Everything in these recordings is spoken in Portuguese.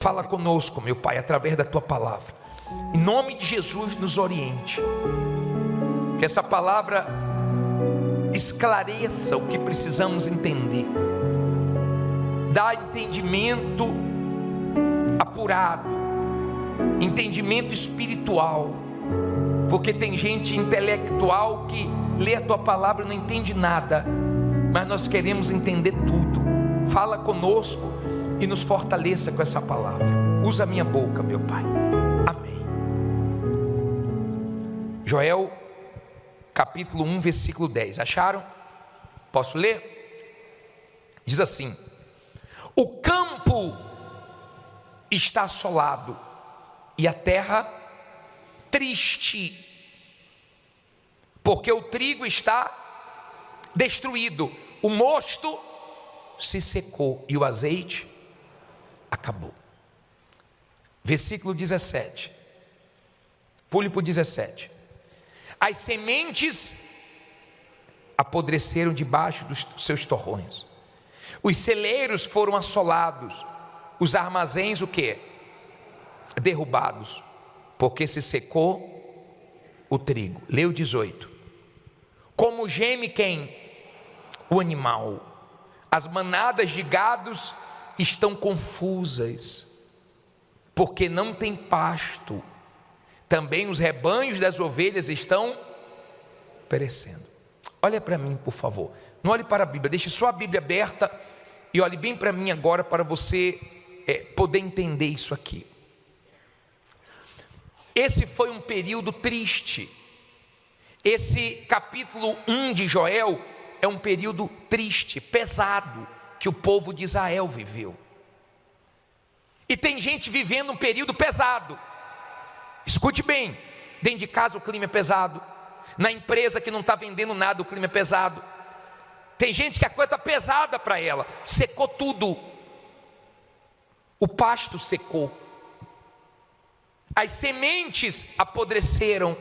Fala conosco, meu Pai, através da Tua palavra. Em nome de Jesus, nos oriente. Que essa palavra esclareça o que precisamos entender. Dá entendimento apurado, entendimento espiritual. Porque tem gente intelectual que lê a Tua palavra e não entende nada. Mas nós queremos entender tudo. Fala conosco e nos fortaleça com essa palavra. Usa a minha boca, meu Pai. Amém. Joel, capítulo 1, versículo 10. Acharam? Posso ler? Diz assim: o campo está assolado e a terra triste, porque o trigo está destruído, o mosto se secou e o azeite acabou. Versículo 17. Pule para o 17. As sementes apodreceram debaixo dos seus torrões. Os celeiros foram assolados. Os armazéns o quê? Derrubados, porque se secou o trigo. Lê o 18. Como geme quem? O animal. As manadas de gados estão confusas, porque não tem pasto. Também os rebanhos das ovelhas estão perecendo. Olha para mim, por favor. Não olhe para a Bíblia, deixe só a Bíblia aberta e olhe bem para mim agora, para você poder entender isso aqui. Esse foi um período triste. Esse capítulo 1 de Joel é um período triste, pesado, que o povo de Israel viveu. E tem gente vivendo um período pesado. Escute bem, dentro de casa o clima é pesado, na empresa que não está vendendo nada o clima é pesado. Tem gente que a coisa está pesada para ela, secou tudo, o pasto secou, as sementes apodreceram,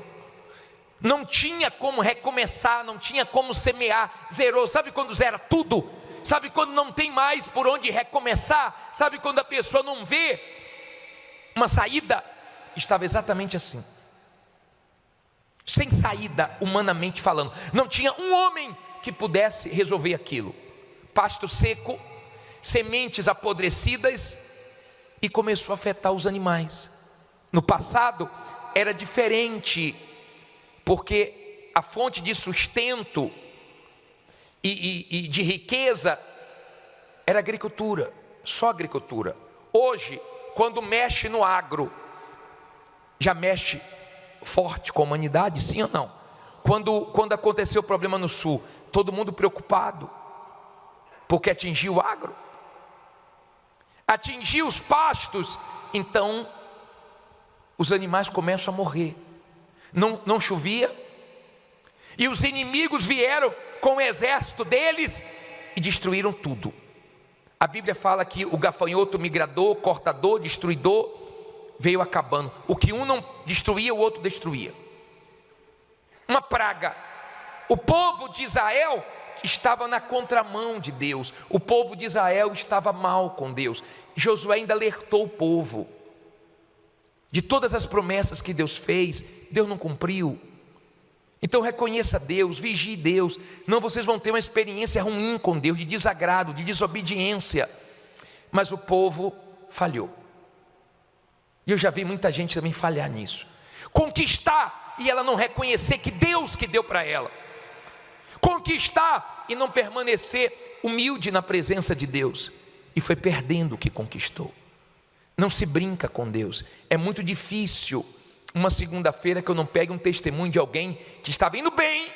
não tinha como recomeçar, não tinha como semear, zerou. Sabe quando zera tudo? Sabe quando não tem mais por onde recomeçar? Sabe quando a pessoa não vê uma saída? Estava exatamente assim, sem saída, humanamente falando. Não tinha um homem que pudesse resolver aquilo. Pasto seco, sementes apodrecidas, e começou a afetar os animais. No passado era diferente, porque a fonte de sustento e de riqueza era agricultura, só agricultura. Hoje, quando mexe no agro, já mexe forte com a humanidade, sim ou não? Quando aconteceu o problema no sul, todo mundo preocupado, porque atingiu o agro, atingiu os pastos, então os animais começam a morrer. Não chovia, e os inimigos vieram com o exército deles e destruíram tudo. A Bíblia fala que o gafanhoto migrador, cortador, destruidor, veio acabando. O que um não destruía, o outro destruía. Uma praga. O povo de Israel estava na contramão de Deus. O povo de Israel estava mal com Deus. Josué ainda alertou o povo de todas as promessas que Deus fez. Deus não cumpriu. Então reconheça Deus, vigie Deus, não vocês vão ter uma experiência ruim com Deus, de desagrado, de desobediência. Mas o povo falhou, e eu já vi muita gente também falhar nisso, conquistar e ela não reconhecer que Deus que deu para ela, conquistar e não permanecer humilde na presença de Deus, e foi perdendo o que conquistou. Não se brinca com Deus, é muito difícil uma segunda-feira que eu não pegue um testemunho de alguém que estava indo bem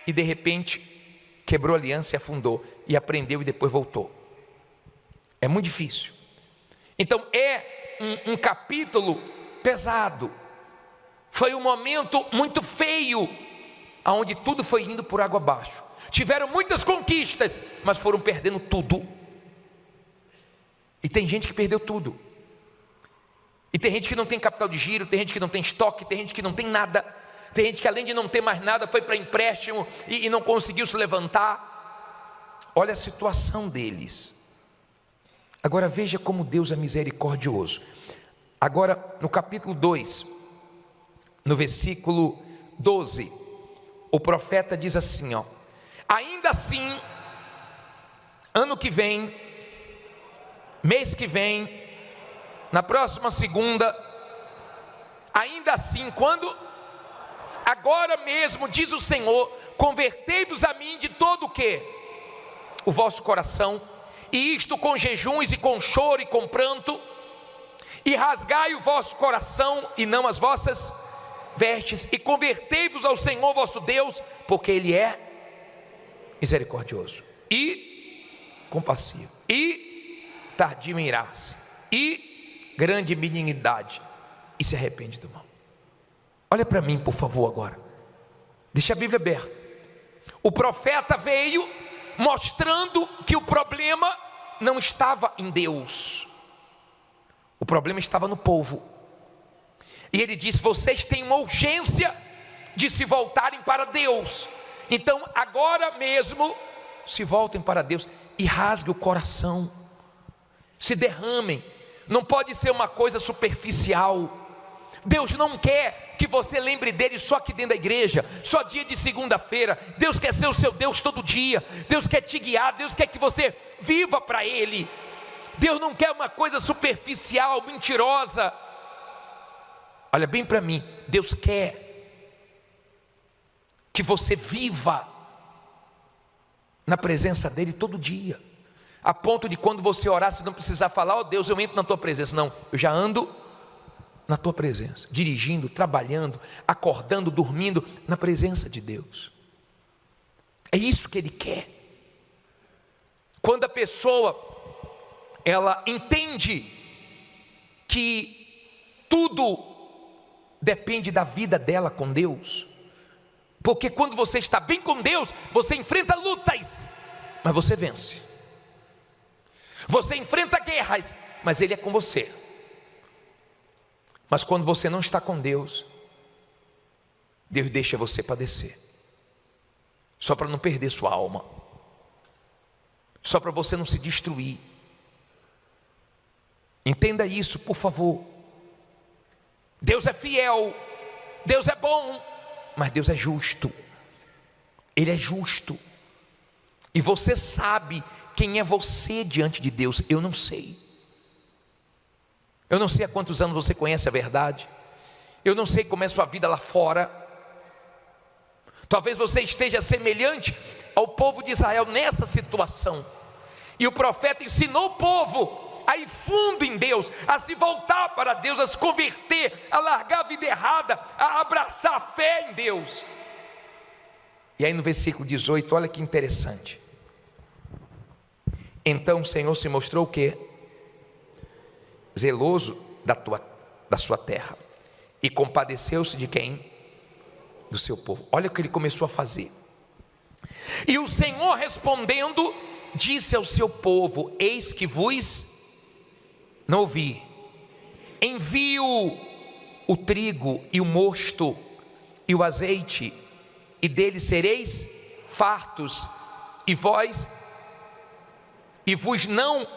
e de repente quebrou a aliança e afundou, e aprendeu e depois voltou. É muito difícil. Então é um capítulo pesado. Foi um momento muito feio, onde tudo foi indo por água abaixo. Tiveram muitas conquistas, mas foram perdendo tudo. E tem gente que perdeu tudo. E tem gente que não tem capital de giro, tem gente que não tem estoque, tem gente que não tem nada, tem gente que além de não ter mais nada, foi para empréstimo e não conseguiu se levantar. Olha a situação deles. Agora veja como Deus é misericordioso. Agora no capítulo 2, no versículo 12, o profeta diz assim, ó: ainda assim, ano que vem, mês que vem, na próxima segunda, ainda assim, agora mesmo, diz o Senhor, convertei-vos a mim de todo o quê? O vosso coração, e isto com jejuns e com choro e com pranto, e rasgai o vosso coração e não as vossas vestes, e convertei-vos ao Senhor vosso Deus, porque Ele é misericordioso e compassivo, e tardio em irar-se, e grande benignidade, e se arrepende do mal. Olha para mim, por favor, agora. Deixa a Bíblia aberta. O profeta veio mostrando que o problema não estava em Deus, o problema estava no povo. E ele disse: vocês têm uma urgência de se voltarem para Deus. Então agora mesmo se voltem para Deus e rasguem o coração, se derramem. Não pode ser uma coisa superficial. Deus não quer que você lembre dele só aqui dentro da igreja, só dia de segunda-feira. Deus quer ser o seu Deus todo dia. Deus quer te guiar, Deus quer que você viva para Ele. Deus não quer uma coisa superficial, mentirosa. Olha bem para mim, Deus quer que você viva na presença dEle todo dia, a ponto de quando você orar, você não precisar falar: ó Deus, eu entro na tua presença. Não, eu já ando na tua presença, dirigindo, trabalhando, acordando, dormindo, na presença de Deus. É isso que Ele quer. Quando a pessoa, ela entende que tudo depende da vida dela com Deus, porque quando você está bem com Deus, você enfrenta lutas, mas você vence. Você enfrenta guerras, mas Ele é com você. Mas quando você não está com Deus, Deus deixa você padecer, só para não perder sua alma, só para você não se destruir. Entenda isso, por favor. Deus é fiel, Deus é bom, mas Deus é justo. Ele é justo. E você sabe quem é você diante de Deus. Eu não sei. Eu não sei há quantos anos você conhece a verdade. Eu não sei como é a sua vida lá fora. Talvez você esteja semelhante ao povo de Israel nessa situação. E o profeta ensinou o povo a ir fundo em Deus, a se voltar para Deus, a se converter, a largar a vida errada, a abraçar a fé em Deus. E aí no versículo 18, olha que interessante. Então o Senhor se mostrou o quê? Zeloso da sua terra, e compadeceu-se de quem? Do seu povo. Olha o que ele começou a fazer. E o Senhor respondendo, disse ao seu povo: eis que vos, não ouvi, envio o trigo e o mosto e o azeite, e deles sereis fartos, e vos não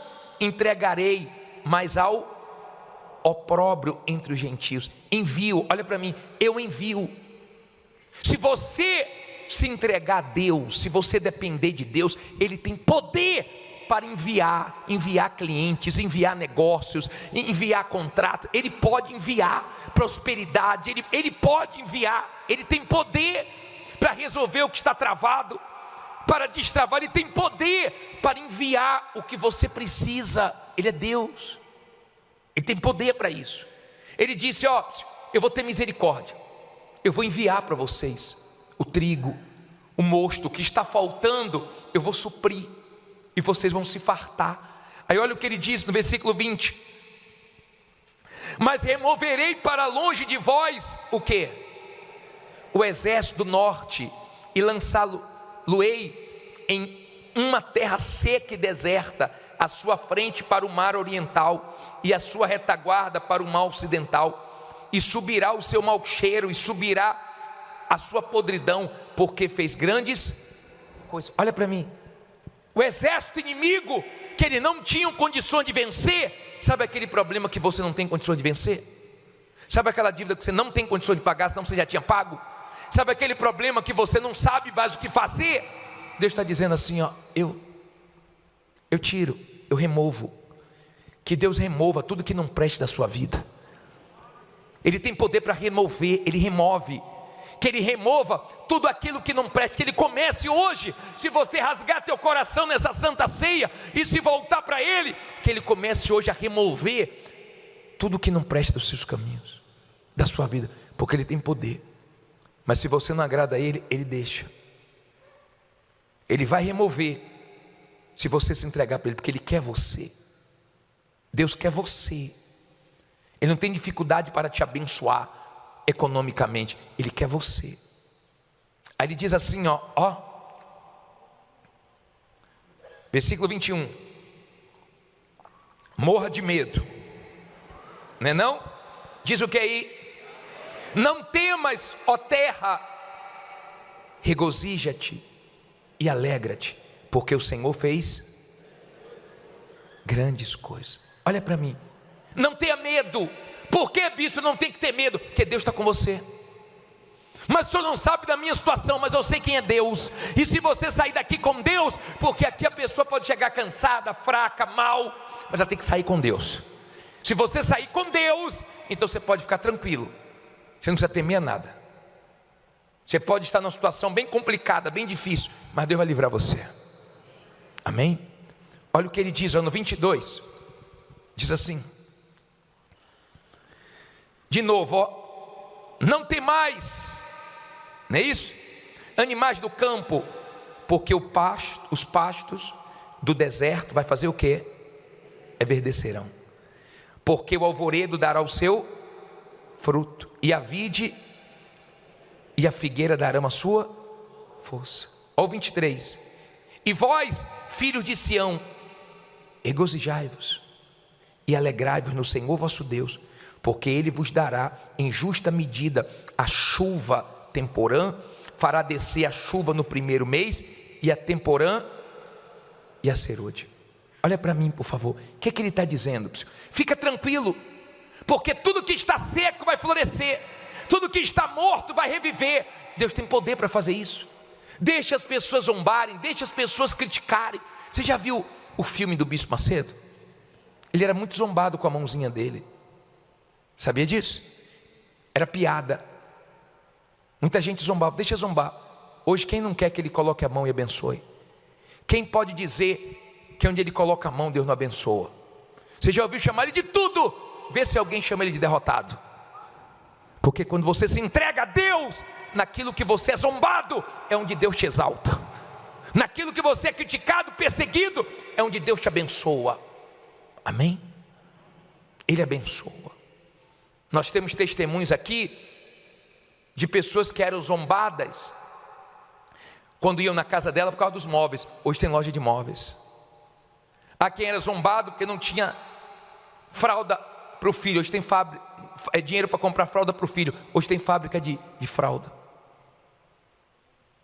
entregarei mais ao opróbrio entre os gentios. Envio, olha para mim, eu envio. Se você se entregar a Deus, se você depender de Deus, Ele tem poder para enviar clientes, enviar negócios, enviar contrato. Ele pode enviar prosperidade, Ele pode enviar, Ele tem poder para resolver o que está travado, para destravar. Ele tem poder para enviar o que você precisa. Ele é Deus, Ele tem poder para isso. Ele disse: ó, eu vou ter misericórdia, eu vou enviar para vocês o trigo, o mosto, o que está faltando, eu vou suprir, e vocês vão se fartar. Aí olha o que ele diz no versículo 20: mas removerei para longe de vós o que? O exército do norte, e lançá-lo-ei em uma terra seca e deserta, a sua frente para o mar oriental, e a sua retaguarda para o mar ocidental, e subirá o seu mau cheiro, e subirá a sua podridão, porque fez grandes coisas. Olha para mim, o exército inimigo, que ele não tinha condições de vencer. Sabe aquele problema que você não tem condições de vencer? Sabe aquela dívida que você não tem condições de pagar, senão você já tinha pago? Sabe aquele problema que você não sabe mais o que fazer? Deus está dizendo assim, ó, eu tiro, eu removo. Que Deus remova tudo que não preste da sua vida. Ele tem poder para remover, Ele remove. Que Ele remova tudo aquilo que não preste. Que Ele comece hoje, se você rasgar teu coração nessa santa ceia e se voltar para Ele, que Ele comece hoje a remover tudo que não preste dos seus caminhos, da sua vida, porque Ele tem poder. Mas se você não agrada a Ele, Ele deixa. Ele vai remover, se você se entregar para Ele, porque Ele quer você. Deus quer você. Ele não tem dificuldade para te abençoar economicamente, Ele quer você. Aí Ele diz assim, versículo 21, morra de medo, não é não? Diz o que aí? Não temas, ó terra, regozija-te e alegra-te, porque o Senhor fez grandes coisas. Olha para mim, não tenha medo. Por que, bispo, não tem que ter medo? Porque Deus está com você. Mas o senhor não sabe da minha situação, mas eu sei quem é Deus. E se você sair daqui com Deus, porque aqui a pessoa pode chegar cansada, fraca, mal, mas ela tem que sair com Deus. Se você sair com Deus, então você pode ficar tranquilo, você não precisa temer nada. Você pode estar numa situação bem complicada, bem difícil, mas Deus vai livrar você. Amém? Olha o que ele diz no 22, diz assim, de novo, não tem mais, não é isso? Animais do campo, porque os pastos do deserto vai fazer o quê? Verdecerão. Porque o alvoredo dará o seu fruto, e a vide e a figueira darão a sua força. Olha o 23, e vós, filhos de Sião, regozijai-vos e alegrai-vos no Senhor vosso Deus, porque Ele vos dará em justa medida a chuva temporã, fará descer a chuva no primeiro mês, e a temporã e a serôdia. Olha para mim, por favor, o que Ele está dizendo? Fica tranquilo, porque tudo que está seco vai florescer, tudo que está morto vai reviver. Deus tem poder para fazer isso. Deixa as pessoas zombarem, deixa as pessoas criticarem. Você já viu o filme do Bispo Macedo? Ele era muito zombado com a mãozinha dele. Sabia disso? Era piada. Muita gente zombava, deixa zombar. Hoje quem não quer que ele coloque a mão e abençoe? Quem pode dizer que onde ele coloca a mão Deus não abençoa? Você já ouviu chamar ele de tudo? Vê se alguém chama ele de derrotado. Porque quando você se entrega a Deus, naquilo que você é zombado, é onde Deus te exalta. Naquilo que você é criticado, perseguido, é onde Deus te abençoa. Amém? Ele abençoa. Nós temos testemunhos aqui de pessoas que eram zombadas quando iam na casa dela por causa dos móveis. Hoje tem loja de móveis. Há quem era zombado porque não tinha fralda para o filho. Hoje tem dinheiro para comprar fralda para o filho. Hoje tem fábrica de fralda.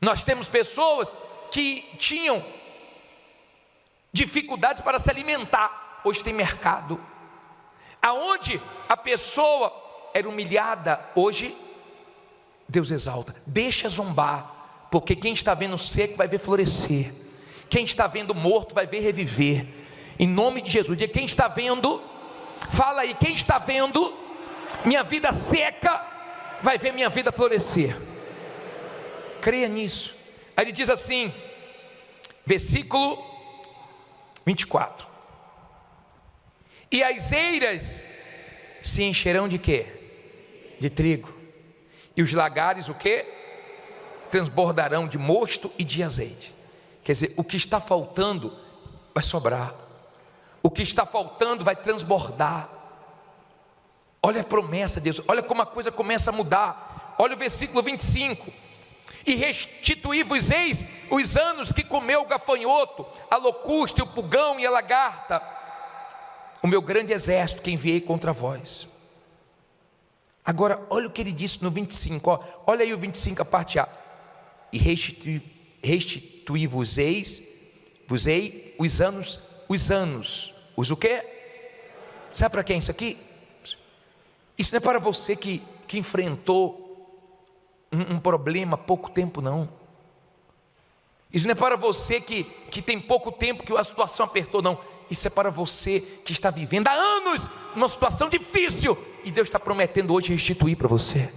Nós temos pessoas que tinham dificuldades para se alimentar. Hoje tem mercado. Aonde a pessoa era humilhada, hoje Deus exalta. Deixa zombar, porque quem está vendo seco vai ver florescer, quem está vendo morto vai ver reviver, em nome de Jesus. Quem está vendo, fala aí, quem está vendo minha vida seca, vai ver minha vida florescer. Creia nisso. Aí ele diz assim, versículo 24, e as eiras se encherão de quê? De trigo, e os lagares o quê? Transbordarão de mosto e de azeite. Quer dizer, o que está faltando vai sobrar, o que está faltando vai transbordar. Olha a promessa de Deus, olha como a coisa começa a mudar. Olha o versículo 25, e restituí-vos-eis os anos que comeu o gafanhoto, a locusta, o pulgão e a lagarta, o meu grande exército que enviei contra vós. Agora olha o que ele disse no 25, olha aí o 25, a parte A, e restituí-vos-eis Vos-ei os anos, os o quê? Sabe para quem é isso aqui? Isso não é para você que enfrentou um problema há pouco tempo, não. Isso não é para você que tem pouco tempo que a situação apertou, não. Isso é para você que está vivendo há anos uma situação difícil e Deus está prometendo hoje restituir para você.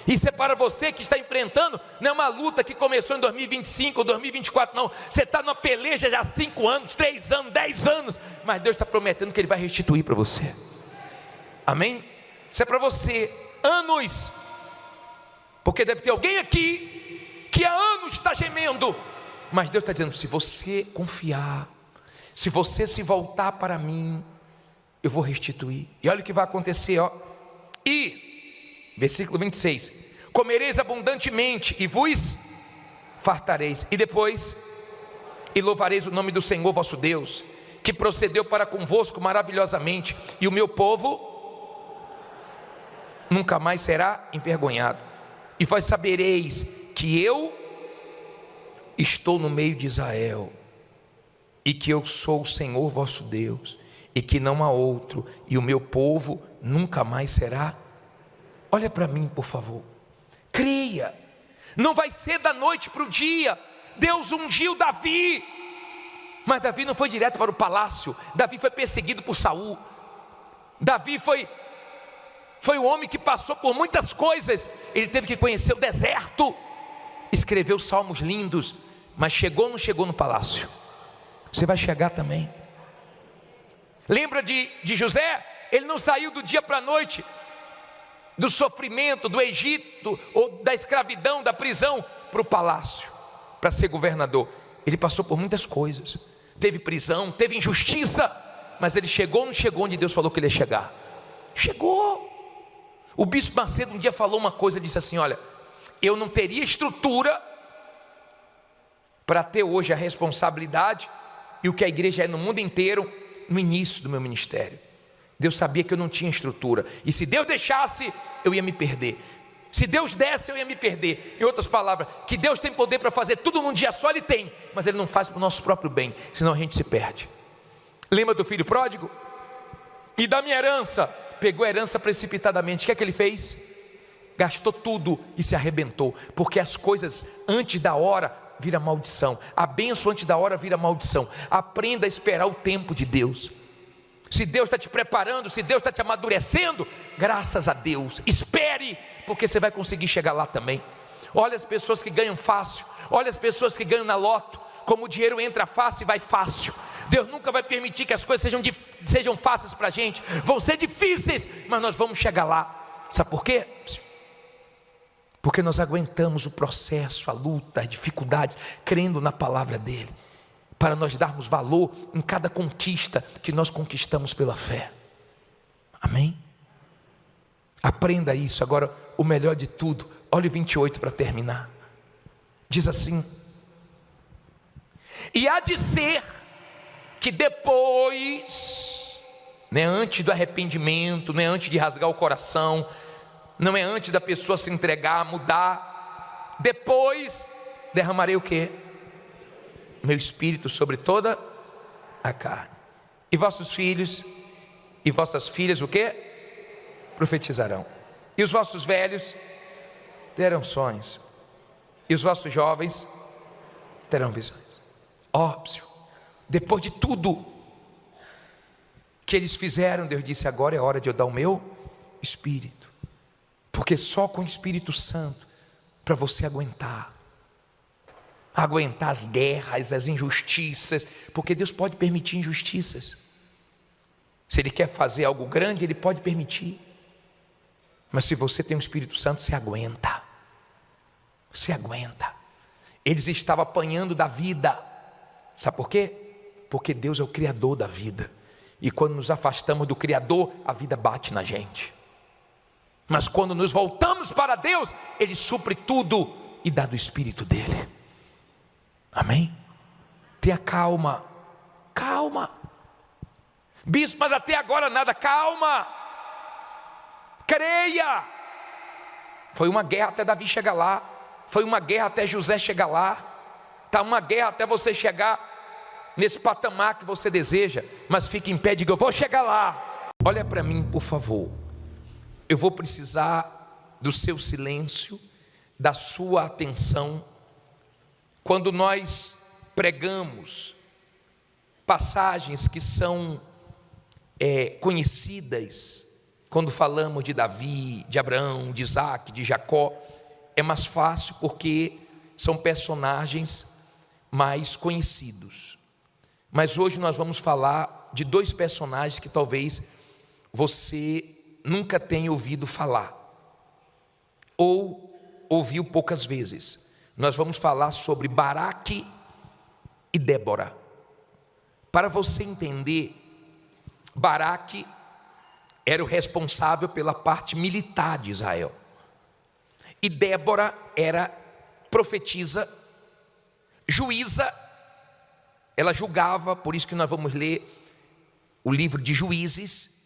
Isso é para você que está enfrentando, não é uma luta que começou em 2025 ou 2024, não. Você está numa peleja já há 5 anos, 3 anos, 10 anos, mas Deus está prometendo que Ele vai restituir para você. Amém? Isso é para você, anos, porque deve ter alguém aqui que há anos está gemendo, mas Deus está dizendo: se você confiar, se você se voltar para mim, eu vou restituir. E olha o que vai acontecer, ó. E, versículo 26, comereis abundantemente e vos fartareis, e depois, e louvareis o nome do Senhor vosso Deus, que procedeu para convosco maravilhosamente, e o meu povo nunca mais será envergonhado. E vós sabereis que eu estou no meio de Israel, e que eu sou o Senhor vosso Deus, e que não há outro, e o meu povo nunca mais será. Olha para mim, por favor, creia, não vai ser da noite para o dia. Deus ungiu Davi, mas Davi não foi direto para o palácio. Davi foi perseguido por Saul. Davi foi o homem que passou por muitas coisas. Ele teve que conhecer o deserto, escreveu salmos lindos, mas chegou ou não chegou no palácio? Você vai chegar também. Lembra de José? Ele não saiu do dia para a noite, do sofrimento, do Egito, ou da escravidão, da prisão, para o palácio, para ser governador. Ele passou por muitas coisas, teve prisão, teve injustiça, mas ele chegou ou não chegou onde Deus falou que ele ia chegar? Chegou. O bispo Macedo um dia falou uma coisa, disse assim: olha, eu não teria estrutura para ter hoje a responsabilidade e o que a igreja é no mundo inteiro no início do meu ministério. Deus sabia que eu não tinha estrutura, e se Deus deixasse, eu ia me perder. Se Deus desse, eu ia me perder. Em outras palavras, que Deus tem poder para fazer tudo num dia só, Ele tem, mas Ele não faz para o nosso próprio bem, senão a gente se perde. Lembra do filho pródigo? E da minha herança, pegou a herança precipitadamente. O que é que ele fez? Gastou tudo e se arrebentou, porque as coisas antes da hora vira maldição, a bênção antes da hora vira maldição. Aprenda a esperar o tempo de Deus. Se Deus está te preparando, se Deus está te amadurecendo, graças a Deus, espere, porque você vai conseguir chegar lá também. Olha as pessoas que ganham fácil, olha as pessoas que ganham na loto, como o dinheiro entra fácil e vai fácil. Deus nunca vai permitir que as coisas sejam fáceis para a gente, vão ser difíceis, mas nós vamos chegar lá. Sabe por quê? Porque nós aguentamos o processo, a luta, as dificuldades, crendo na palavra dEle, para nós darmos valor em cada conquista que nós conquistamos pela fé. Amém? Aprenda isso. Agora, o melhor de tudo, olha o 28 para terminar. Diz assim: e há de ser que depois, não é antes do arrependimento, não é antes de rasgar o coração, não é antes da pessoa se entregar, mudar, depois derramarei o quê? Meu espírito sobre toda a carne, e vossos filhos e vossas filhas o quê? Profetizarão, e os vossos velhos terão sonhos, e os vossos jovens terão visões. Óbvio, depois de tudo que eles fizeram, Deus disse: agora é hora de eu dar o meu espírito, porque só com o Espírito Santo, para você aguentar as guerras, as injustiças, porque Deus pode permitir injustiças. Se Ele quer fazer algo grande, Ele pode permitir, mas se você tem o Espírito Santo, você aguenta. Eles estavam apanhando da vida, sabe por quê? Porque Deus é o Criador da vida, e quando nos afastamos do Criador, a vida bate na gente. Mas quando nos voltamos para Deus, Ele supre tudo e dá do Espírito dEle. Amém? Tenha calma. Bispo, mas até agora nada. Calma, creia. Foi uma guerra até Davi chegar lá, foi uma guerra até José chegar lá, está uma guerra até você chegar nesse patamar que você deseja, mas fique em pé e diga: eu vou chegar lá. Olha para mim, por favor. Eu vou precisar do seu silêncio, da sua atenção. Quando nós pregamos passagens que são conhecidas, quando falamos de Davi, de Abraão, de Isaac, de Jacó, é mais fácil porque são personagens mais conhecidos. Mas hoje nós vamos falar de dois personagens que talvez você nunca tenha ouvido falar, ou ouviu poucas vezes. Nós vamos falar sobre Baraque e Débora. Para você entender, Baraque era o responsável pela parte militar de Israel, e Débora era profetisa, juíza. Ela julgava, por isso que nós vamos ler o livro de Juízes.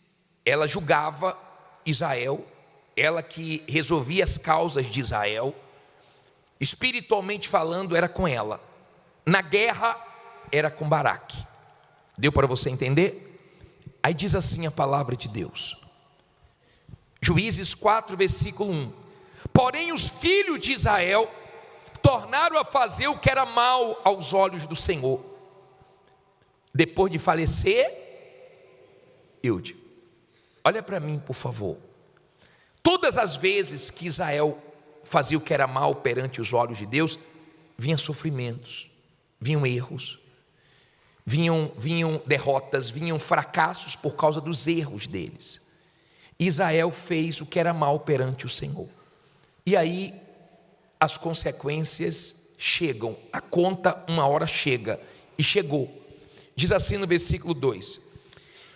Ela julgava Israel, ela que resolvia as causas de Israel. Espiritualmente falando, era com ela. Na guerra, era com Baraque. Deu para você entender? Aí diz assim a palavra de Deus, Juízes 4, versículo 1: porém os filhos de Israel tornaram a fazer o que era mal aos olhos do Senhor. Depois de falecer, Eude, olha para mim, por favor. Todas as vezes que Israel fazia o que era mal perante os olhos de Deus, vinham sofrimentos, vinham erros, vinham derrotas, vinham fracassos por causa dos erros deles. Israel fez o que era mal perante o Senhor, e aí as consequências chegam, a conta uma hora chega, e chegou. Diz assim no versículo 2: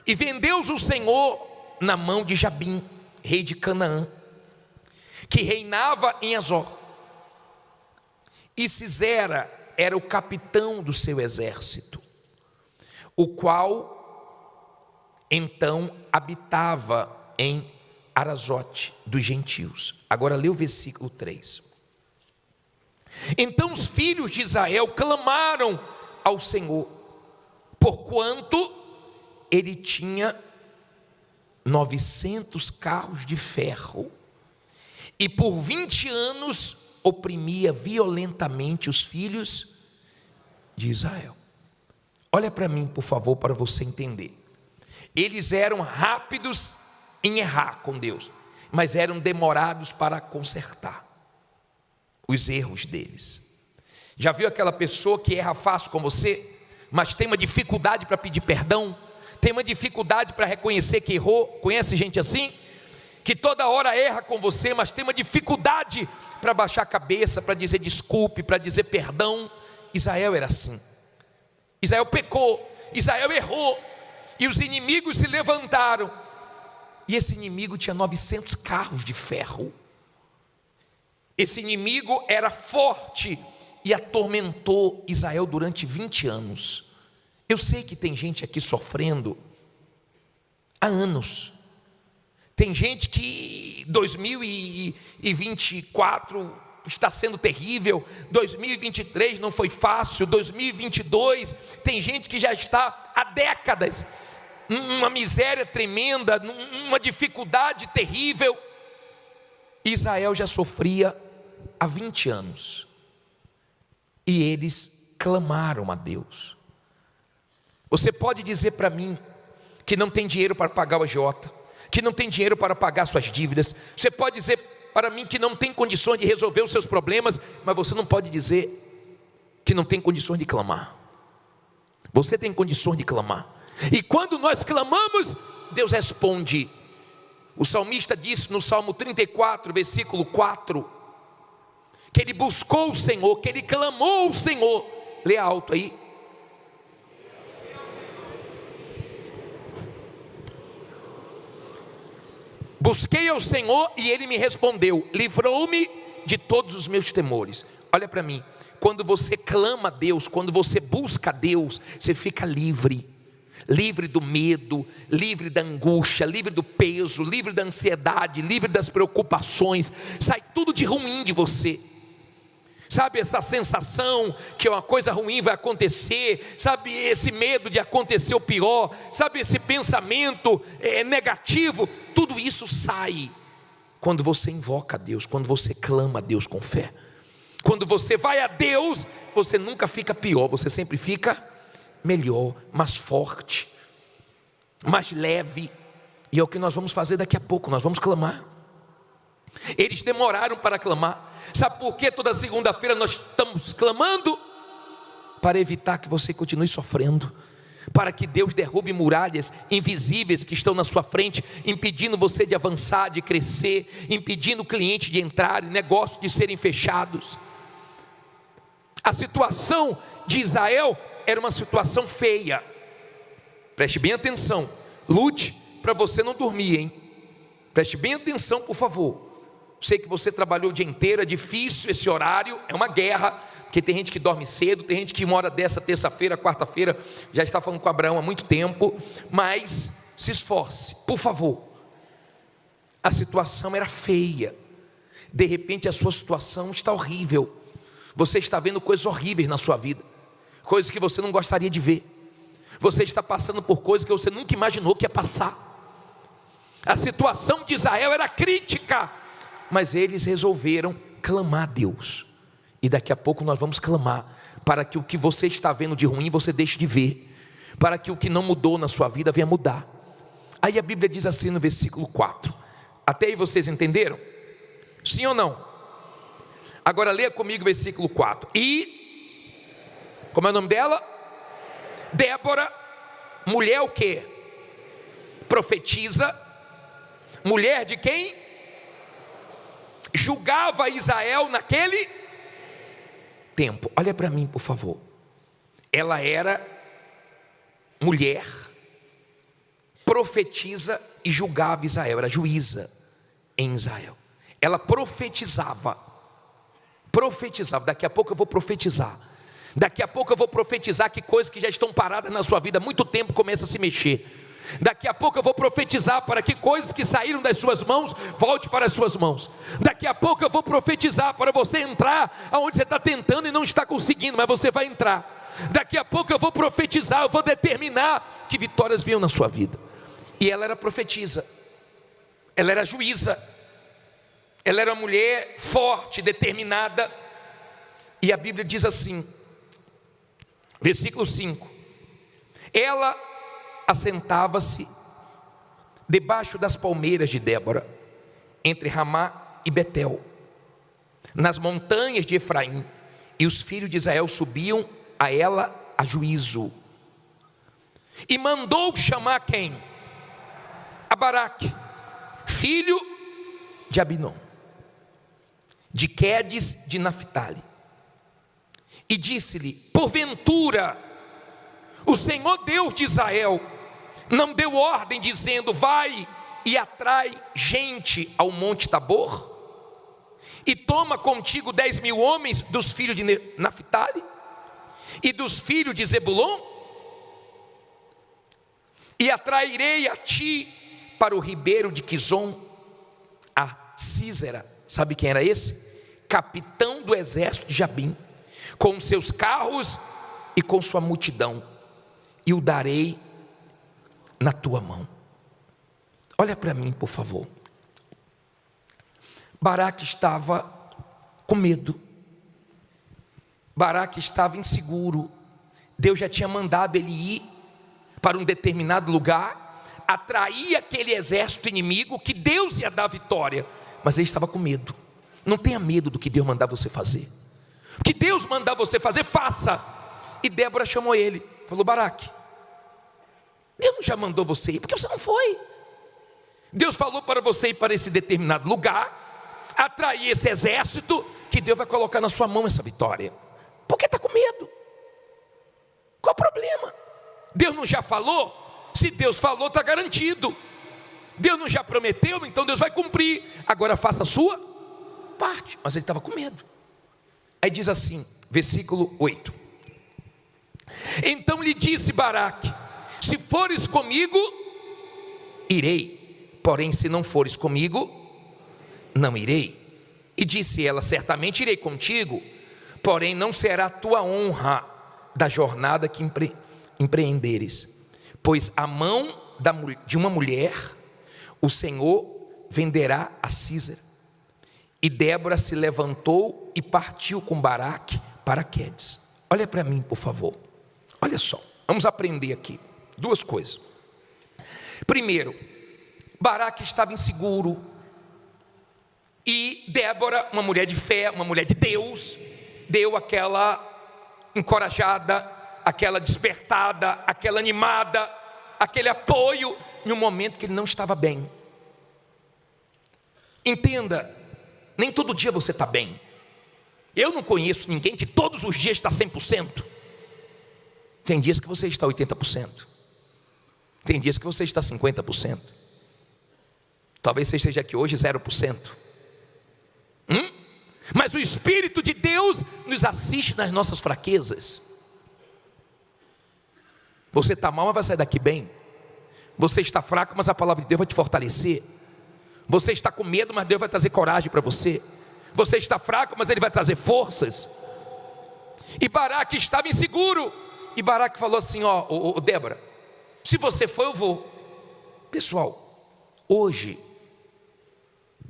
e vendeu-os o Senhor na mão de Jabim, rei de Canaã, que reinava em Azor, e Sisera era o capitão do seu exército, o qual então habitava em Arazote dos gentios. Agora lê o versículo 3. Então os filhos de Israel clamaram ao Senhor, porquanto ele tinha 900 carros de ferro, e por 20 anos oprimia violentamente os filhos de Israel. Olha para mim, por favor, para você entender. Eles eram rápidos em errar com Deus, mas eram demorados para consertar os erros deles. Já viu aquela pessoa que erra fácil com você, mas tem uma dificuldade para pedir perdão, tem uma dificuldade para reconhecer que errou? Conhece gente assim? Que toda hora erra com você, mas tem uma dificuldade para baixar a cabeça, para dizer desculpe, para dizer perdão. Israel era assim. Israel pecou, Israel errou, e os inimigos se levantaram, e esse inimigo tinha 900 carros de ferro. Esse inimigo era forte e atormentou Israel durante 20 anos. Eu sei que tem gente aqui sofrendo há anos. Tem gente que 2024 está sendo terrível, 2023 não foi fácil, 2022, tem gente que já está há décadas, uma miséria tremenda, uma dificuldade terrível. Israel já sofria há 20 anos, e eles clamaram a Deus. Você pode dizer para mim que não tem dinheiro para pagar o agiota, que não tem dinheiro para pagar suas dívidas. Você pode dizer para mim que não tem condições de resolver os seus problemas, mas você não pode dizer que não tem condições de clamar. Você tem condições de clamar, e quando nós clamamos, Deus responde. O salmista disse no Salmo 34, versículo 4, que ele buscou o Senhor, que ele clamou o Senhor. Lê alto aí. Busquei ao Senhor e Ele me respondeu, livrou-me de todos os meus temores. Olha para mim, quando você clama a Deus, quando você busca a Deus, você fica livre. Livre do medo, livre da angústia, livre do peso, livre da ansiedade, livre das preocupações. Sai tudo de ruim de você. Sabe essa sensação que uma coisa ruim vai acontecer? Sabe esse medo de acontecer o pior? Sabe esse pensamento negativo? Tudo isso sai quando você invoca a Deus, quando você clama a Deus com fé. Quando você vai a Deus, você nunca fica pior, você sempre fica melhor, mais forte, mais leve. E é o que nós vamos fazer daqui a pouco, nós vamos clamar. Eles demoraram para clamar. Sabe por que toda segunda-feira nós estamos clamando? Para evitar que você continue sofrendo, para que Deus derrube muralhas invisíveis que estão na sua frente, impedindo você de avançar, de crescer, impedindo o cliente de entrar, negócios de serem fechados. A situação de Israel era uma situação feia. Preste bem atenção, lute para você não dormir, hein? Preste bem atenção, por favor. Sei que você trabalhou o dia inteiro, é difícil esse horário, é uma guerra, porque tem gente que dorme cedo, tem gente que mora dessa terça-feira, quarta-feira, já está falando com Abraão há muito tempo, mas se esforce, por favor. A situação era feia, de repente a sua situação está horrível, você está vendo coisas horríveis na sua vida, coisas que você não gostaria de ver, você está passando por coisas que você nunca imaginou que ia passar. A situação de Israel era crítica, mas eles resolveram clamar a Deus. E daqui a pouco nós vamos clamar para que o que você está vendo de ruim você deixe de ver, para que o que não mudou na sua vida venha mudar. Aí a Bíblia diz assim no versículo 4. Até aí vocês entenderam? Sim ou não? Agora leia comigo o versículo 4. E, como é o nome dela? Débora, mulher o quê? Profetiza. Mulher de quem? Julgava Israel naquele tempo. Olha para mim, por favor. Ela era mulher, profetiza e julgava Israel. Era juíza em Israel. Ela profetizava. Daqui a pouco eu vou profetizar. Daqui a pouco eu vou profetizar que coisas que já estão paradas na sua vida há muito tempo começam a se mexer. Daqui a pouco eu vou profetizar para que coisas que saíram das suas mãos volte para as suas mãos. Daqui a pouco eu vou profetizar para você entrar aonde você está tentando e não está conseguindo, mas você vai entrar. Daqui a pouco eu vou profetizar, eu vou determinar que vitórias venham na sua vida. E ela era profetisa, ela era juíza, ela era uma mulher forte, determinada. E a Bíblia diz assim, versículo 5: ela assentava-se debaixo das palmeiras de Débora, entre Ramá e Betel, nas montanhas de Efraim, e os filhos de Israel subiam a ela a juízo. E mandou chamar quem? A Baraque, filho de Abinom, de Quedes de Naphtali, e disse-lhe: porventura o Senhor Deus de Israel não deu ordem dizendo: vai e atrai gente ao monte Tabor, e toma contigo 10.000 homens dos filhos de Naphtali e dos filhos de Zebulon, e atrairei a ti para o ribeiro de Quizon a Sísera. Sabe quem era esse? Capitão do exército de Jabim, com seus carros e com sua multidão, e o darei na tua mão. Olha para mim, por favor. Baraque estava com medo, Baraque estava inseguro. Deus já tinha mandado ele ir para um determinado lugar, atrair aquele exército inimigo, que Deus ia dar vitória, mas ele estava com medo. Não tenha medo do que Deus mandar você fazer. O que Deus mandar você fazer, faça. E Débora chamou ele, falou: Baraque, Deus não já mandou você ir, porque você não foi. Deus falou para você ir para esse determinado lugar, atrair esse exército, que Deus vai colocar na sua mão essa vitória. Por que está com medo? Qual o problema? Deus não já falou? Se Deus falou, está garantido. Deus não já prometeu? Então Deus vai cumprir. Agora faça a sua parte. Mas ele estava com medo. Aí diz assim, versículo 8: então lhe disse Baraque: se fores comigo, irei, porém se não fores comigo, não irei. E disse ela: certamente irei contigo, porém não será a tua honra da jornada que empreenderes, pois a mão de uma mulher o Senhor venderá a Císera. E Débora se levantou e partiu com Baraque para Quedes. Olha para mim, por favor. Olha só, vamos aprender aqui duas coisas. Primeiro, Baraque estava inseguro, e Débora, uma mulher de fé, uma mulher de Deus, deu aquela encorajada, aquela despertada, aquela animada, aquele apoio em um momento que ele não estava bem. Entenda, nem todo dia você está bem. Eu não conheço ninguém que todos os dias está 100%. Tem dias que você está 80%. Tem dias que você está 50%. Talvez você esteja aqui hoje 0%. Mas o Espírito de Deus nos assiste nas nossas fraquezas. Você está mal, mas vai sair daqui bem. Você está fraco, mas a palavra de Deus vai te fortalecer. Você está com medo, mas Deus vai trazer coragem para você. Você está fraco, mas Ele vai trazer forças. E Baraque estava inseguro. E Baraque falou assim: ó, Débora, se você for, eu vou. Pessoal, hoje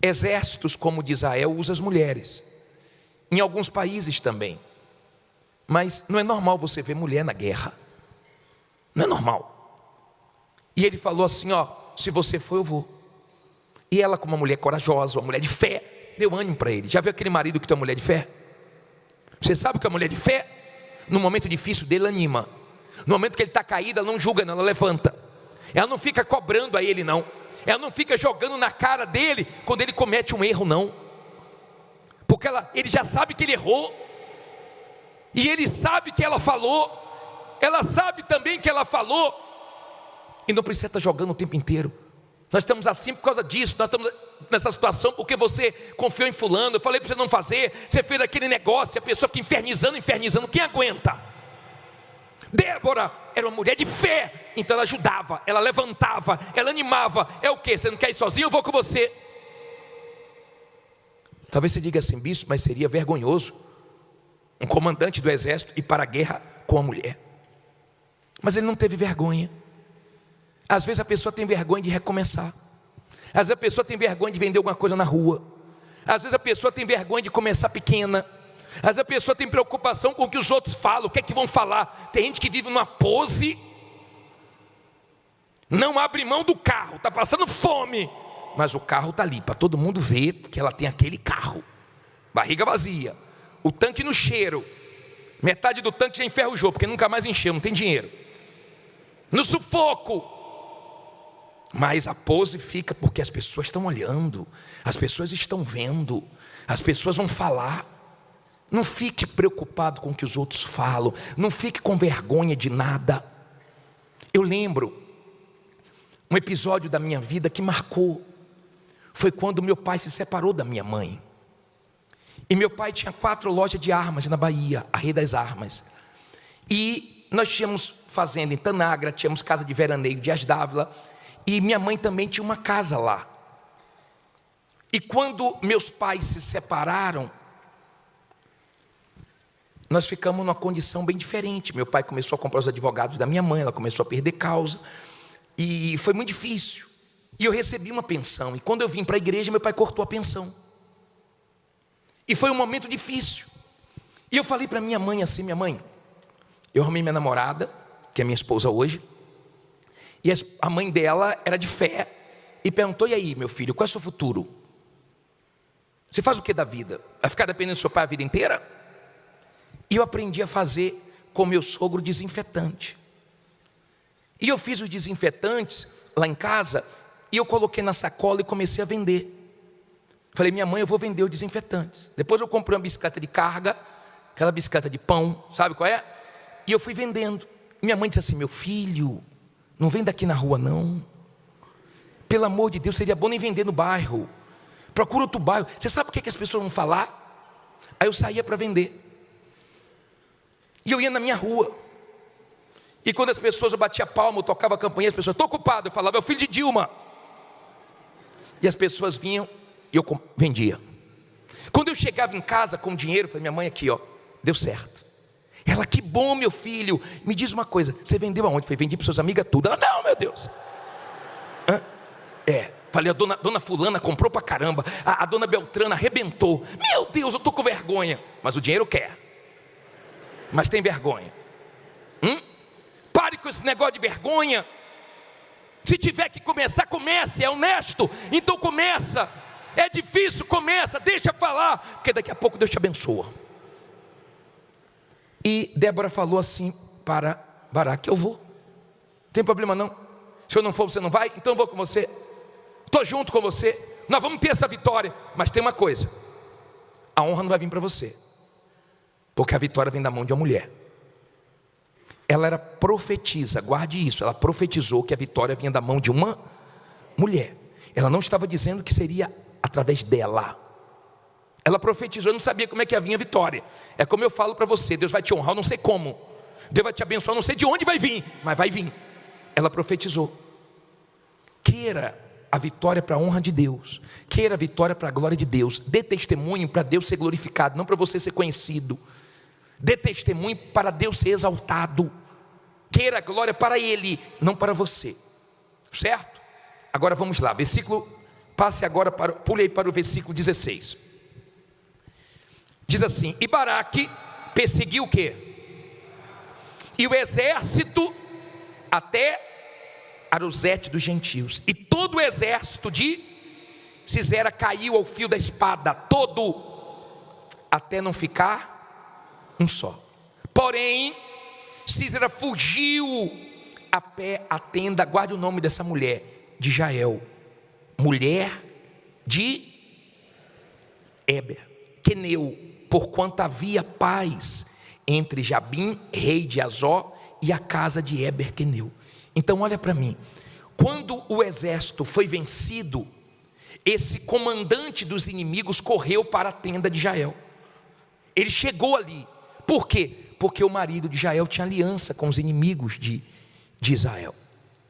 exércitos como o de Israel usam as mulheres, em alguns países também. Mas não é normal você ver mulher na guerra. Não é normal. E ele falou assim: ó, se você for, eu vou. E ela, como uma mulher corajosa, uma mulher de fé, deu ânimo para ele. Já viu aquele marido que tem uma mulher de fé? Você sabe que a mulher de fé, no momento difícil dele, anima. No momento que ele está caído, ela não julga, não, ela levanta. Ela não fica cobrando a ele, não. Ela não fica jogando na cara dele quando ele comete um erro, não. Porque ele já sabe que ele errou. E ele sabe que ela falou. Ela sabe também que ela falou. E não precisa estar jogando o tempo inteiro. Nós estamos assim por causa disso. Nós estamos nessa situação porque você confiou em fulano. Eu falei para você não fazer. Você fez aquele negócio e a pessoa fica infernizando. Quem aguenta? Débora era uma mulher de fé. Então ela ajudava, ela levantava, ela animava. É o que? Você não quer ir sozinho? Eu vou com você. Talvez você diga assim: bispo, mas seria vergonhoso um comandante do exército ir para a guerra com a mulher. Mas ele não teve vergonha. Às vezes a pessoa tem vergonha de recomeçar. Às vezes a pessoa tem vergonha de vender alguma coisa na rua. Às vezes a pessoa tem vergonha de começar pequena. Às vezes a pessoa tem preocupação com o que os outros falam, o que é que vão falar. Tem gente que vive numa pose, não abre mão do carro, está passando fome, mas o carro está ali para todo mundo ver, porque ela tem aquele carro, barriga vazia, o tanque no cheiro, metade do tanque já enferrujou, porque nunca mais encheu, não tem dinheiro, no sufoco. Mas a pose fica porque as pessoas estão olhando, as pessoas estão vendo, as pessoas vão falar. Não fique preocupado com o que os outros falam, não fique com vergonha de nada. Eu lembro um episódio da minha vida que marcou. Foi quando meu pai se separou da minha mãe. E meu pai tinha 4 lojas de armas na Bahia, a Rei das Armas. E nós tínhamos fazenda em Tanagra, tínhamos casa de veraneio de Dias d'Ávila. E minha mãe também tinha uma casa lá. E quando meus pais se separaram, nós ficamos numa condição bem diferente. Meu pai começou a comprar os advogados da minha mãe, ela começou a perder causa. E foi muito difícil. E eu recebi uma pensão. E quando eu vim para a igreja, meu pai cortou a pensão. E foi um momento difícil. E eu falei para minha mãe assim: minha mãe, eu arrumei minha namorada, que é minha esposa hoje. E a mãe dela era de fé. E perguntou: e aí, meu filho, qual é o seu futuro? Você faz o que da vida? Vai ficar dependendo do seu pai a vida inteira? E eu aprendi a fazer com meu sogro desinfetante. E eu fiz os desinfetantes lá em casa, e eu coloquei na sacola e comecei a vender. Falei: minha mãe, eu vou vender os desinfetantes. Depois eu comprei uma bicicleta de carga, aquela bicicleta de pão, sabe qual é? E eu fui vendendo. Minha mãe disse assim: meu filho, não venda aqui na rua não. Pelo amor de Deus, seria bom nem vender no bairro. Procura outro bairro. Você sabe o que as pessoas vão falar? Aí eu saía para vender. E eu ia na minha rua. E quando as pessoas, eu batia palma, eu tocava a campainha, as pessoas: estou ocupado. Eu falava: é o filho de Dilma. E as pessoas vinham e eu vendia. Quando eu chegava em casa com dinheiro, eu falei: minha mãe, aqui ó, Deu certo. Ela, que bom, meu filho. Me diz uma coisa, você vendeu aonde? Falei, vendi para suas amigas tudo. Ela, não, meu Deus. Falei, a dona fulana comprou pra caramba. A dona Beltrana arrebentou. Meu Deus, eu tô com vergonha. Mas o dinheiro quer. Mas tem vergonha. Pare com esse negócio de vergonha. Se tiver que começar, comece. É honesto, então começa. É difícil, começa, deixa falar, porque daqui a pouco Deus te abençoa. E Débora falou assim para Baraque, eu vou, não tem problema não. Se eu não for, você não vai? Então eu vou com você. Estou junto com você. Nós vamos ter essa vitória. Mas tem uma coisa, a honra não vai vir para você, porque a vitória vem da mão de uma mulher. Ela era profetisa, guarde isso. Ela profetizou que a vitória vinha da mão de uma mulher. Ela não estava dizendo que seria através dela. Ela profetizou, eu não sabia como é que ia vir a vitória. É como eu falo para você, Deus vai te honrar, eu não sei como. Deus vai te abençoar, eu não sei de onde vai vir, mas vai vir. Ela profetizou. Queira a vitória para a honra de Deus. Queira a vitória para a glória de Deus. Dê testemunho para Deus ser glorificado, não para você ser conhecido. Dê testemunho para Deus ser exaltado. Queira a glória para Ele, não para você. Certo? Agora vamos lá, passe agora, pule aí para o versículo 16. Diz assim, e Baraque perseguiu o quê? E o exército até Aruzete dos gentios. E todo o exército de Sisera caiu ao fio da espada, todo, até não ficar um só. Porém, Sisera fugiu a pé à tenda, guarde o nome dessa mulher, de Jael, mulher de Eber, Queneu, porquanto havia paz entre Jabim, rei de Azó, e a casa de Eber Queneu. Então olha para mim, quando o exército foi vencido, esse comandante dos inimigos correu para a tenda de Jael. Ele chegou ali, por quê? Porque o marido de Jael tinha aliança com os inimigos de Israel.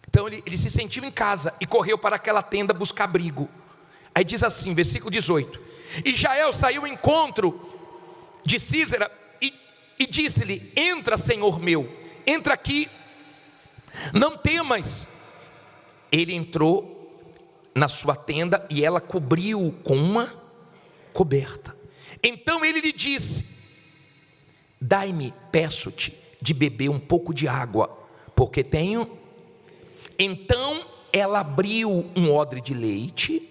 Então ele se sentiu em casa e correu para aquela tenda buscar abrigo. Aí diz assim, versículo 18: e Jael saiu ao encontro de Sisera e disse-lhe, entra, senhor meu, entra aqui, não temas. Ele entrou na sua tenda e ela cobriu com uma coberta. Então ele lhe disse, dai-me, peço-te, de beber um pouco de água, porque tenho. Então ela abriu um odre de leite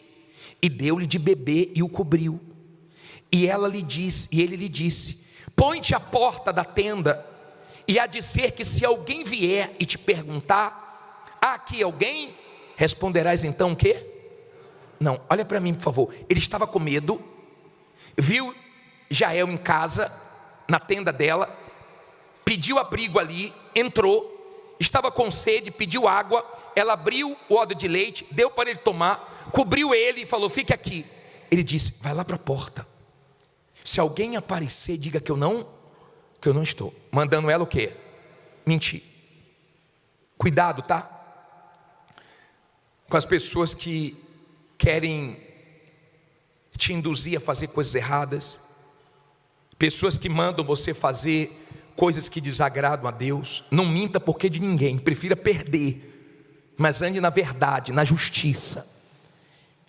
e deu-lhe de beber e o cobriu. E ele lhe disse, põe-te à porta da tenda, e há de ser que se alguém vier e te perguntar, há aqui alguém? Responderás então o quê? Não, olha para mim por favor. Ele estava com medo, viu Jael em casa, na tenda dela, pediu abrigo ali, entrou, estava com sede, pediu água, ela abriu o odre de leite, deu para ele tomar, cobriu ele e falou, fique aqui. Ele disse, vai lá para a porta, se alguém aparecer, diga que eu não estou. Mandando ela o quê? Mentir. Cuidado, tá? Com as pessoas que querem te induzir a fazer coisas erradas, pessoas que mandam você fazer coisas que desagradam a Deus. Não minta porque de ninguém, prefira perder, mas ande na verdade, na justiça.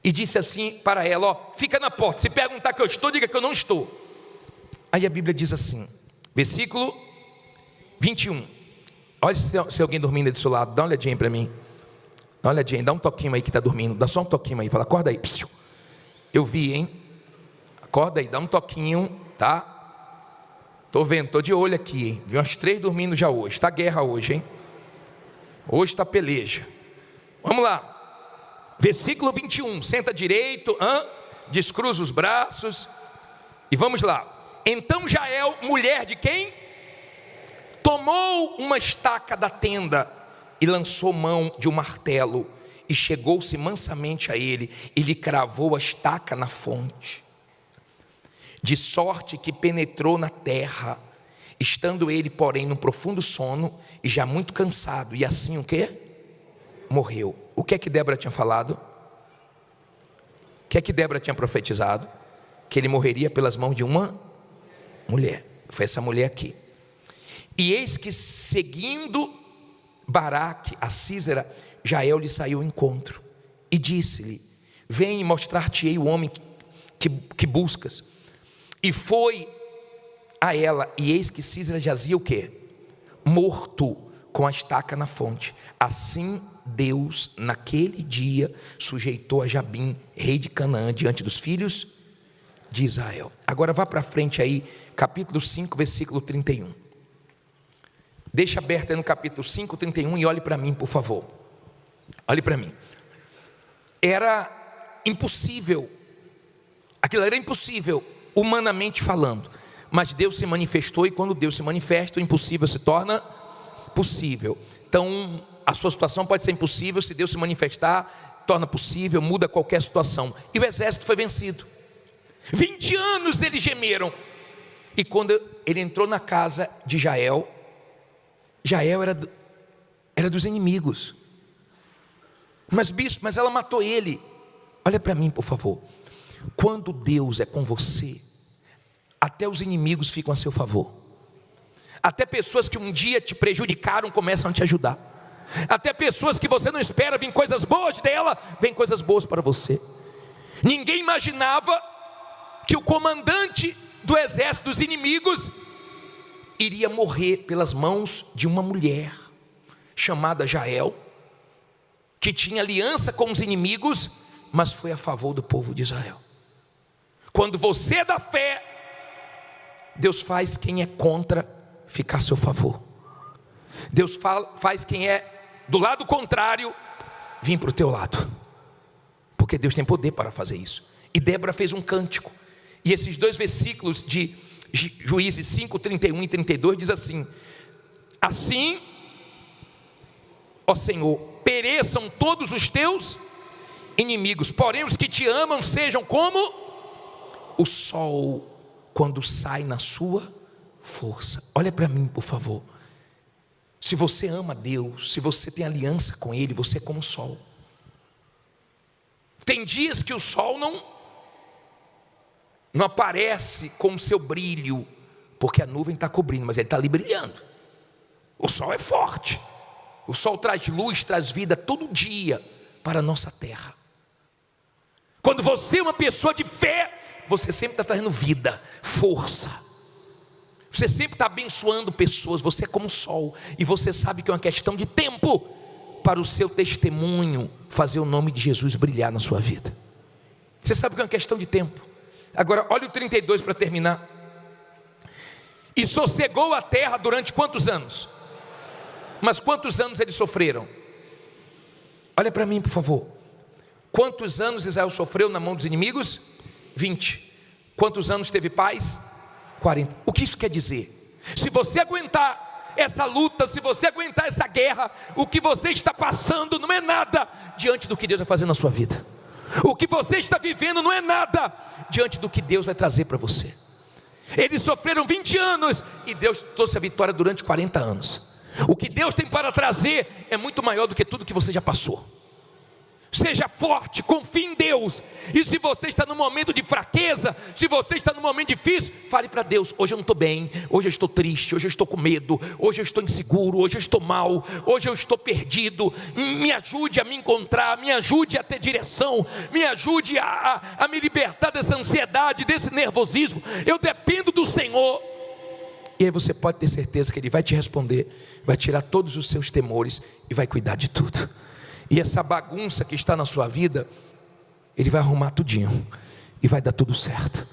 E disse assim para ela, ó, fica na porta, se perguntar que eu estou, diga que eu não estou. Aí a Bíblia diz assim, versículo 21, olha se alguém dormindo aí do seu lado, dá uma olhadinha para mim, dá uma olhadinha, dá um toquinho aí que está dormindo, dá só um toquinho aí, fala, acorda aí, psiu. Eu vi, hein, acorda aí, dá um toquinho, tá? Estou vendo, estou de olho aqui, hein? Vi umas 3 dormindo já hoje, está guerra hoje, hein? Hoje está peleja. Vamos lá, versículo 21, senta direito, descruza os braços, e vamos lá. Então Jael, mulher de quem? Tomou uma estaca da tenda, e lançou mão de um martelo, e chegou-se mansamente a ele, e lhe cravou a estaca na fonte, de sorte que penetrou na terra, estando ele porém num profundo sono, e já muito cansado, e assim o quê? Morreu. O que é que Débora tinha falado? O que é que Débora tinha profetizado? Que ele morreria pelas mãos de uma mulher. Foi essa mulher aqui. E eis que seguindo Baraque a Sísera, Jael lhe saiu ao encontro e disse-lhe: vem e mostrar-te-ei o homem que buscas. E foi a ela, e eis que Sísera jazia o quê? Morto, com a estaca na fonte. Assim Deus naquele dia sujeitou a Jabim, rei de Canaã, diante dos filhos de Israel. Agora vá para frente aí, capítulo 5, versículo 31. Deixa aberto aí no capítulo 5, 31 e olhe para mim, por favor. Olhe para mim. Era impossível, aquilo era impossível, humanamente falando, mas Deus se manifestou, e quando Deus se manifesta, o impossível se torna possível. Então, a sua situação pode ser impossível, se Deus se manifestar, torna possível, muda qualquer situação. E o exército foi vencido. 20 anos eles gemeram. E quando ele entrou na casa de Jael, Jael era dos inimigos. Mas bispo, mas ela matou ele. Olha para mim, por favor. Quando Deus é com você, até os inimigos ficam a seu favor. Até pessoas que um dia te prejudicaram começam a te ajudar. Até pessoas que você não espera, vem coisas boas dela, vem coisas boas para você. Ninguém imaginava que o comandante do exército dos inimigos iria morrer pelas mãos de uma mulher chamada Jael, que tinha aliança com os inimigos, mas foi a favor do povo de Israel. Quando você é da fé, Deus faz quem é contra ficar a seu favor. Deus faz quem é do lado contrário vir para o teu lado, porque Deus tem poder para fazer isso. E Débora fez um cântico, e esses dois versículos de Juízes 5, 31 e 32 diz assim: assim, ó Senhor, pereçam todos os teus inimigos, porém os que te amam sejam como o sol quando sai na sua força. Olha para mim, por favor. Se você ama Deus, se você tem aliança com Ele, você é como o sol. Tem dias que o sol não aparece com o seu brilho, porque a nuvem está cobrindo, mas ele está ali brilhando. O sol é forte. O sol traz luz, traz vida todo dia para a nossa terra. Quando você é uma pessoa de fé, você sempre está trazendo vida, força. Você sempre está abençoando pessoas. Você é como o sol, e você sabe que é uma questão de tempo para o seu testemunho fazer o nome de Jesus brilhar na sua vida. Você sabe que é uma questão de tempo. Agora olha o 32 para terminar. E sossegou a terra durante quantos anos? Mas quantos anos eles sofreram? Olha para mim, por favor. Quantos anos Israel sofreu na mão dos inimigos? 20. Quantos anos teve paz? 40. O que isso quer dizer? Se você aguentar essa luta, se você aguentar essa guerra, o que você está passando não é nada diante do que Deus vai fazer na sua vida. O que você está vivendo não é nada diante do que Deus vai trazer para você. Eles sofreram 20 anos e Deus trouxe a vitória durante 40 anos. O que Deus tem para trazer é muito maior do que tudo que você já passou. Seja forte, confie em Deus. E se você está num momento de fraqueza, se você está num momento difícil, fale para Deus: hoje eu não estou bem, hoje eu estou triste, hoje eu estou com medo, hoje eu estou inseguro, hoje eu estou mal, hoje eu estou perdido. Me ajude a me encontrar, me ajude a ter direção, me ajude a me libertar dessa ansiedade, desse nervosismo. Eu dependo do Senhor. E aí você pode ter certeza que Ele vai te responder, vai tirar todos os seus temores e vai cuidar de tudo. E essa bagunça que está na sua vida, Ele vai arrumar tudinho e vai dar tudo certo.